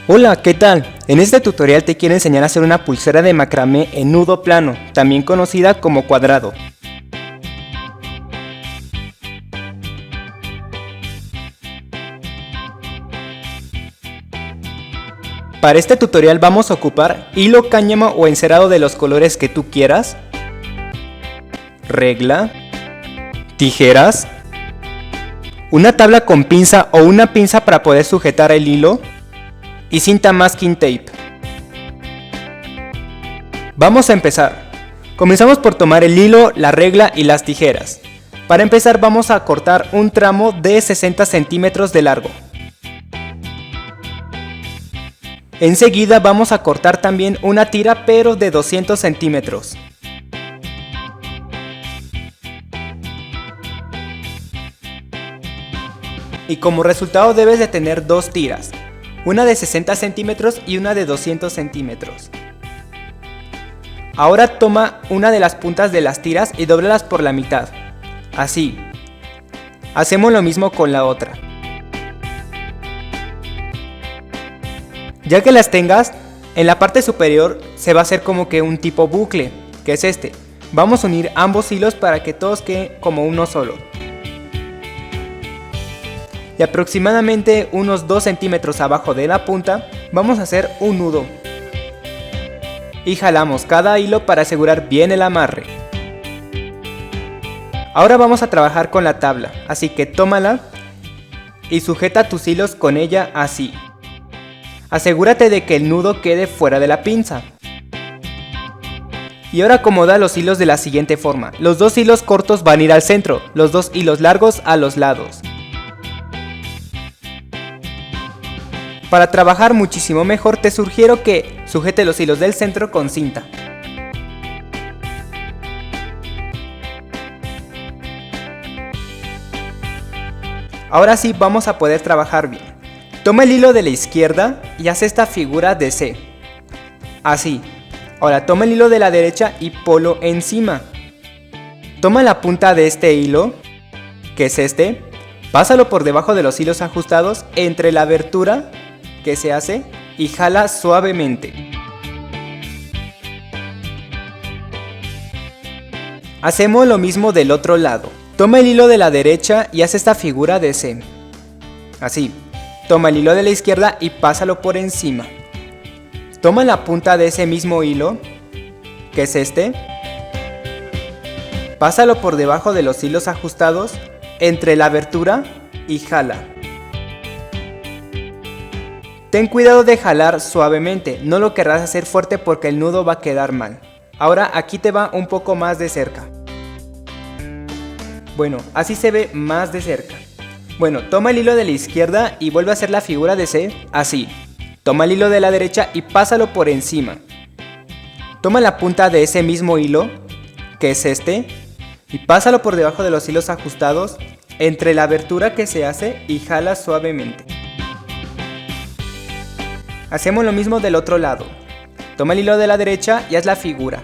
Hola, ¿qué tal? En este tutorial te quiero enseñar a hacer una pulsera de macramé en nudo plano, también conocida como cuadrado. Para este tutorial vamos a ocupar hilo cáñamo o encerado de los colores que tú quieras, regla, tijeras, una tabla con pinza o una pinza para poder sujetar el hilo y cinta masking tape. Vamos a empezar. Comenzamos por tomar el hilo, la regla y las tijeras. Para empezar vamos a cortar un tramo de 60 centímetros de largo. Enseguida vamos a cortar también una tira pero de 200 centímetros. Y como resultado debes de tener dos tiras, una de 60 centímetros y una de 200 centímetros. Ahora toma una de las puntas de las tiras y dóblalas por la mitad, así. Hacemos lo mismo con la otra. Ya que las tengas, en la parte superior se va a hacer como que un tipo bucle, que es este. Vamos a unir ambos hilos para que todos queden como uno solo. Y aproximadamente unos 2 centímetros abajo de la punta vamos a hacer un nudo y jalamos cada hilo para asegurar bien el amarre. Ahora vamos a trabajar con la tabla, así que tómala y sujeta tus hilos con ella así. Asegúrate de que el nudo quede fuera de la pinza. Y ahora acomoda los hilos de la siguiente forma. Los dos hilos cortos van a ir al centro, los dos hilos largos a los lados. Para trabajar muchísimo mejor te sugiero que sujete los hilos del centro con cinta. Ahora sí vamos a poder trabajar bien. Toma el hilo de la izquierda y haz esta figura de C. Así. Ahora toma el hilo de la derecha y ponlo encima. Toma la punta de este hilo, que es este, pásalo por debajo de los hilos ajustados entre la abertura que se hace y jala suavemente. Hacemos lo mismo del otro lado. Toma el hilo de la derecha y haz esta figura de C. Así. Toma el hilo de la izquierda y pásalo por encima. Toma la punta de ese mismo hilo, que es este. Pásalo por debajo de los hilos ajustados entre la abertura y jala. Ten cuidado de jalar suavemente, no lo querrás hacer fuerte porque el nudo va a quedar mal. Ahora aquí te va un poco más de cerca. Bueno, así se ve más de cerca. Bueno, toma el hilo de la izquierda y vuelve a hacer la figura de C, así. Toma el hilo de la derecha y pásalo por encima. Toma la punta de ese mismo hilo, que es este, y pásalo por debajo de los hilos ajustados entre la abertura que se hace y jala suavemente. Hacemos lo mismo del otro lado. Toma el hilo de la derecha y haz la figura.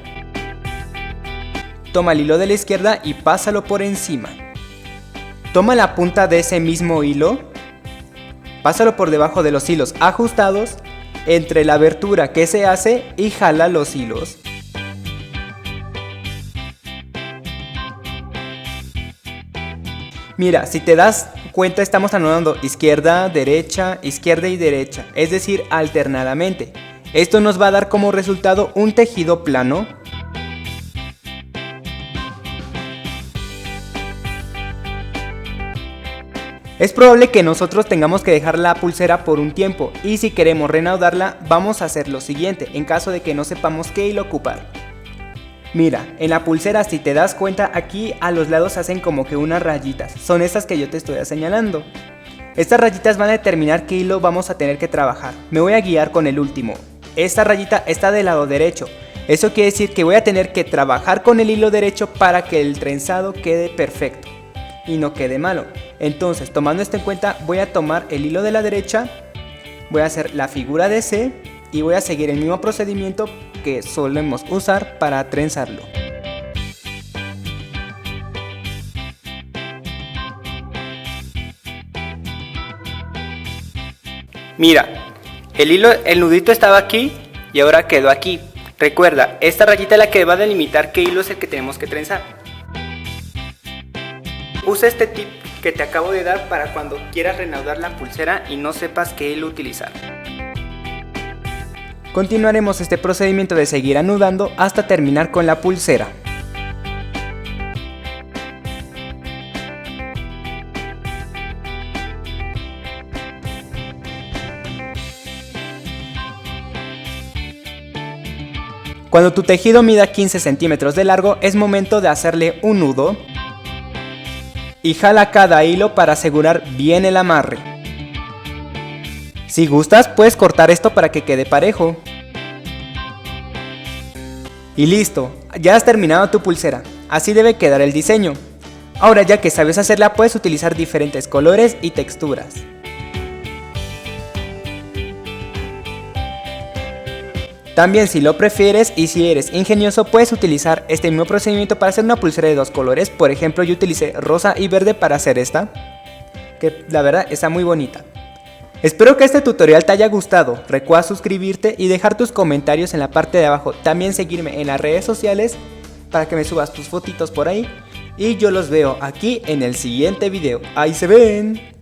Toma el hilo de la izquierda y pásalo por encima. Toma la punta de ese mismo hilo, pásalo por debajo de los hilos ajustados entre la abertura que se hace y jala los hilos. Mira, si te das cuenta estamos anudando izquierda y derecha, es decir, alternadamente. Esto nos va a dar como resultado un tejido plano. Es probable que nosotros tengamos que dejar la pulsera por un tiempo y si queremos reanudarla vamos a hacer lo siguiente en caso de que no sepamos qué hilo ocupar. Mira, en la pulsera si te das cuenta aquí a los lados hacen como que unas rayitas, son estas que yo te estoy señalando. Estas rayitas van a determinar qué hilo vamos a tener que trabajar. Me voy a guiar con el último. Esta rayita está del lado derecho. Eso quiere decir que voy a tener que trabajar con el hilo derecho para que el trenzado quede perfecto y no quede malo. Entonces, tomando esto en cuenta, voy a tomar el hilo de la derecha, voy a hacer la figura de C y voy a seguir el mismo procedimiento que solemos usar para trenzarlo. Mira, El nudito estaba aquí y ahora quedó aquí. Recuerda, esta rayita es la que va a delimitar qué hilo es el que tenemos que trenzar. Usa este tip que te acabo de dar para cuando quieras reanudar la pulsera y no sepas qué hilo utilizar. Continuaremos este procedimiento de seguir anudando hasta terminar con la pulsera. Cuando tu tejido mida 15 centímetros de largo, es momento de hacerle un nudo y jala cada hilo para asegurar bien el amarre. Si gustas, puedes cortar esto para que quede parejo. Y listo, ya has terminado tu pulsera. Así debe quedar el diseño. Ahora, ya que sabes hacerla, puedes utilizar diferentes colores y texturas. También, si lo prefieres y si eres ingenioso, puedes utilizar este mismo procedimiento para hacer una pulsera de dos colores. Por ejemplo, yo utilicé rosa y verde para hacer esta, que la verdad está muy bonita. Espero que este tutorial te haya gustado. Recuerda suscribirte y dejar tus comentarios en la parte de abajo. También seguirme en las redes sociales para que me subas tus fotitos por ahí. Y yo los veo aquí en el siguiente video. ¡Ahí se ven!